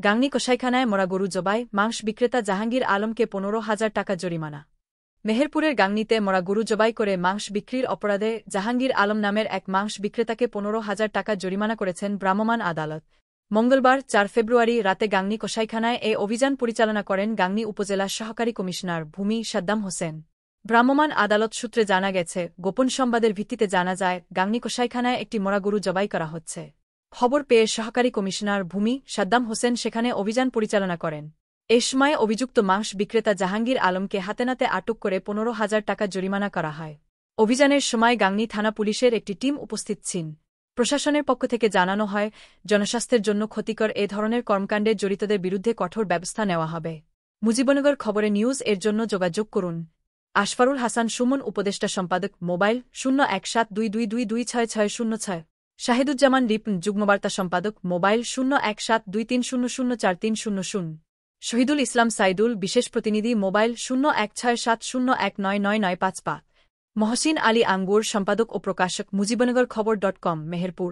গাংনী কসাইখানায় মরা গরু জবাই, মাংস বিক্রেতা জাহাঙ্গীর আলমকে 15,000 টাকা জরিমানা। মেহেরপুরের গাংনীতে মরা গরু জবাই করে মাংস বিক্রির অপরাধে জাহাঙ্গীর আলম নামের এক মাংস বিক্রেতাকে 15,000 টাকা জরিমানা করেছেন ভ্রাম্যমাণ আদালত। মঙ্গলবার 4 ফেব্রুয়ারি রাতে গাংনী কসাইখানায় এ অভিযান পরিচালনা করেন গাংনী উপজেলা সহকারী কমিশনার ভূমি সাদ্দাম হোসেন। ভ্রাম্যমাণ আদালত সূত্রে জানা গেছে, গোপন সংবাদের ভিত্তিতে জানা যায় গাংনী কসাইখানায় একটি মরা গরু জবাই করা হচ্ছে। খবর পেয়ে সহকারী কমিশনার ভূমি সাদ্দাম হোসেন সেখানে অভিযান পরিচালনা করেন। এ সময় অভিযুক্ত মাংস বিক্রেতা জাহাঙ্গীর আলমকে হাতেনাতে আটক করে 15,000 টাকা জরিমানা করা হয়। অভিযানের সময় গাংনী থানা পুলিশের একটি টিম উপস্থিত ছিল। প্রশাসনের পক্ষ থেকে জানানো হয়, জনস্বাস্থ্যের জন্য ক্ষতিকর এ ধরনের কর্মকাণ্ডে জড়িতদের বিরুদ্ধে কঠোর ব্যবস্থা নেওয়া হবে। মুজিবনগর খবরে নিউজ এর জন্য যোগাযোগ করুন। আশফারুল হাসান সুমন, উপদেষ্টা সম্পাদক, মোবাইল 017222266606। শাহিদুজ্জামান রিপন, যুগ্মবার্তা সম্পাদক, মোবাইল 017230043000। শহীদুল ইসলাম সাইদুল, বিশেষ প্রতিনিধি, মোবাইল 016701999955। মহসিন আলী আঙ্গুর, সম্পাদক ও প্রকাশক, মুজিবনগর খবর.com, মেহেরপুর।